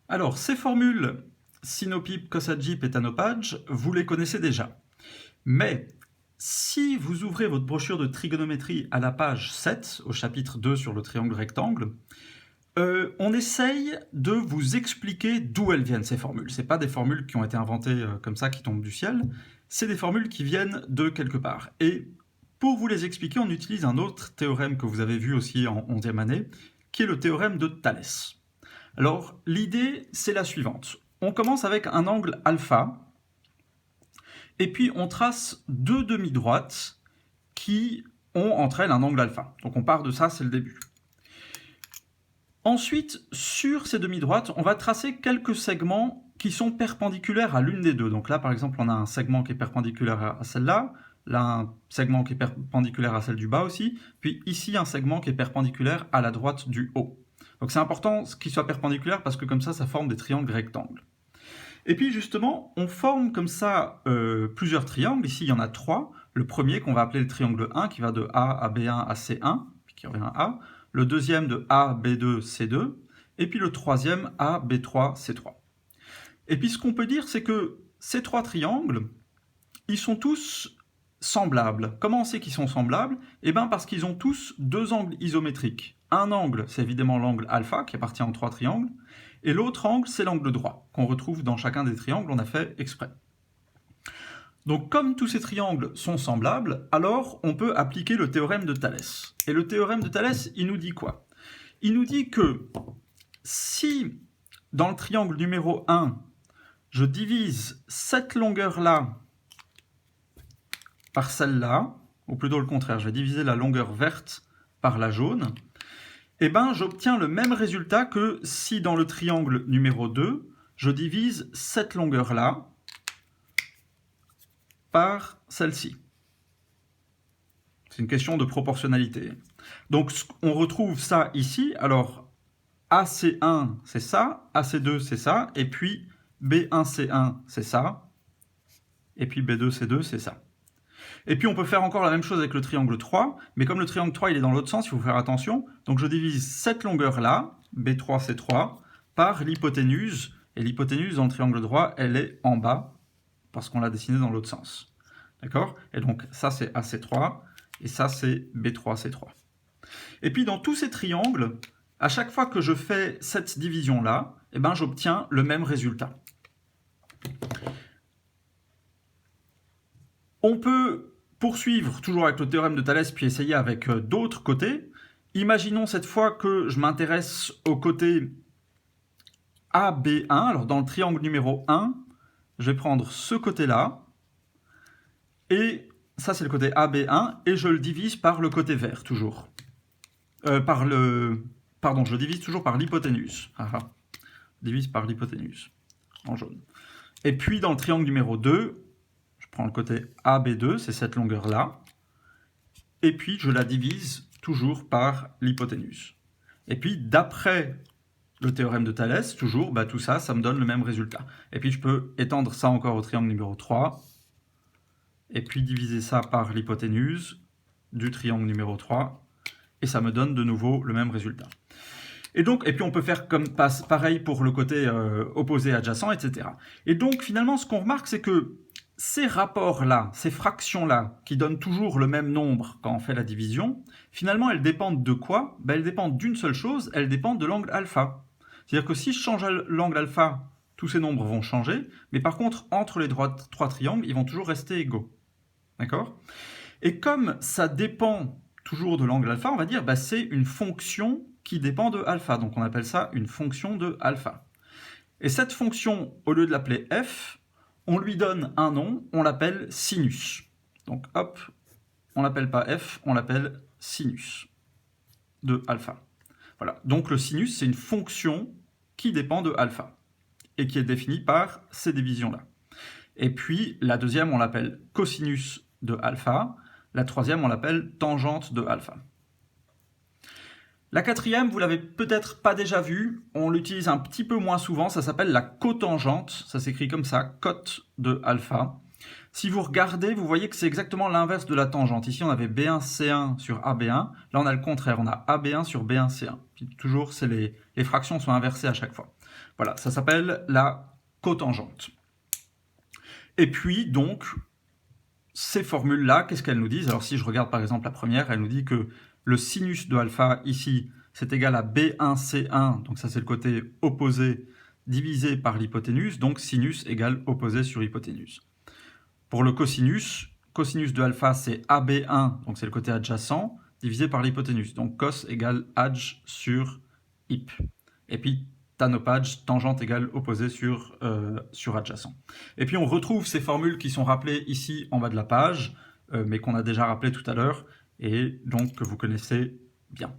Alors, ces formules Sinopip, Cosadjip et Tanopage, vous les connaissez déjà. Mais si vous ouvrez votre brochure de trigonométrie à la page 7, au chapitre 2 sur le triangle rectangle, on essaye de vous expliquer d'où elles viennent, ces formules. Ce pas des formules qui ont été inventées comme ça, qui tombent du ciel, c'est des formules qui viennent de quelque part. Et pour vous les expliquer, on utilise un autre théorème que vous avez vu aussi en 11e année, qui est le théorème de Thalès. Alors, l'idée, c'est la suivante. On commence avec un angle alpha, et puis on trace deux demi-droites qui ont entre elles un angle alpha. Donc on part de ça, c'est le début. Ensuite, sur ces demi-droites, on va tracer quelques segments qui sont perpendiculaires à l'une des deux. Donc là, par exemple, on a un segment qui est perpendiculaire à celle-là, là un segment qui est perpendiculaire à celle du bas aussi, puis ici un segment qui est perpendiculaire à la droite du haut. Donc c'est important qu'il soit perpendiculaire parce que comme ça forme des triangles rectangles. Et puis justement, on forme comme ça plusieurs triangles. Ici, il y en a trois. Le premier qu'on va appeler le triangle 1, qui va de A à B1 à C1, puis qui revient à A. Le deuxième de A, B2, C2. Et puis le troisième A, B3, C3. Et puis ce qu'on peut dire, c'est que ces trois triangles, ils sont tous semblables. Comment on sait qu'ils sont semblables? Eh bien parce qu'ils ont tous deux angles isométriques. Un angle, c'est évidemment l'angle alpha, qui appartient aux trois triangles, et l'autre angle, c'est l'angle droit, qu'on retrouve dans chacun des triangles, on a fait exprès. Donc comme tous ces triangles sont semblables, alors on peut appliquer le théorème de Thalès. Et le théorème de Thalès, il nous dit quoi? Il nous dit que si dans le triangle numéro 1, je divise cette longueur-là par celle-là, ou plutôt le contraire, je vais diviser la longueur verte par la jaune, eh ben, j'obtiens le même résultat que si dans le triangle numéro 2, je divise cette longueur-là par celle-ci. C'est une question de proportionnalité. Donc, on retrouve ça ici. Alors, AC1, c'est ça, AC2, c'est ça, et puis B1C1, c'est ça, et puis B2C2, c'est ça. Et puis on peut faire encore la même chose avec le triangle 3, mais comme le triangle 3 il est dans l'autre sens, il faut faire attention. Donc je divise cette longueur-là, B3C3, par l'hypoténuse. Et l'hypoténuse dans le triangle droit, elle est en bas, parce qu'on l'a dessinée dans l'autre sens. D'accord? Et donc ça c'est AC3, et ça c'est B3C3. Et puis dans tous ces triangles, à chaque fois que je fais cette division-là, eh ben, j'obtiens le même résultat. On peut poursuivre toujours avec le théorème de Thalès, puis essayer avec d'autres côtés. Imaginons cette fois que je m'intéresse au côté AB1. Alors dans le triangle numéro 1, je vais prendre ce côté-là, et ça c'est le côté AB1, et je le divise par le côté vert, toujours. Pardon, je divise toujours par l'hypoténuse. Je divise par l'hypoténuse, en jaune. Et puis dans le triangle numéro 2, je prends le côté AB2, c'est cette longueur-là, et puis je la divise toujours par l'hypoténuse. Et puis d'après le théorème de Thalès, toujours, tout ça, ça me donne le même résultat. Et puis je peux étendre ça encore au triangle numéro 3, et puis diviser ça par l'hypoténuse du triangle numéro 3, et ça me donne de nouveau le même résultat. Et puis on peut faire comme pareil pour le côté opposé adjacent, etc. Et donc finalement, ce qu'on remarque, c'est que ces rapports-là, ces fractions-là, qui donnent toujours le même nombre quand on fait la division, finalement, elles dépendent de quoi? Elles dépendent d'une seule chose, elles dépendent de l'angle alpha. C'est-à-dire que si je change l'angle alpha, tous ces nombres vont changer, mais par contre, entre les trois triangles, ils vont toujours rester égaux. D'accord? Et comme ça dépend toujours de l'angle alpha, on va dire c'est une fonction qui dépend de alpha. Donc on appelle ça une fonction de alpha. Et cette fonction, au lieu de l'appeler f, on lui donne un nom, on l'appelle sinus. Donc hop, on l'appelle pas f, on l'appelle sinus de alpha. Voilà, donc le sinus, c'est une fonction qui dépend de alpha et qui est définie par ces divisions-là. Et puis la deuxième, on l'appelle cosinus de alpha. La troisième, on l'appelle tangente de alpha. La quatrième, vous l'avez peut-être pas déjà vue, on l'utilise un petit peu moins souvent, ça s'appelle la cotangente, ça s'écrit comme ça, cote de alpha. Si vous regardez, vous voyez que c'est exactement l'inverse de la tangente. Ici, on avait B1C1 sur AB1, là on a le contraire, on a AB1 sur B1C1. Puis toujours, les fractions sont inversées à chaque fois. Voilà, ça s'appelle la cotangente. Et puis, donc, ces formules-là, qu'est-ce qu'elles nous disent? Alors, si je regarde par exemple la première, elle nous dit que le sinus de alpha, ici, c'est égal à B1C1, donc ça c'est le côté opposé, divisé par l'hypoténuse, donc sinus égale opposé sur hypoténuse. Pour le cosinus de alpha, c'est AB1, donc c'est le côté adjacent, divisé par l'hypoténuse. Donc cos égale adj sur hyp. Et puis tan op adj, tangente égale opposé sur adjacent. Et puis on retrouve ces formules qui sont rappelées ici en bas de la page, mais qu'on a déjà rappelées tout à l'heure, et donc que vous connaissez bien.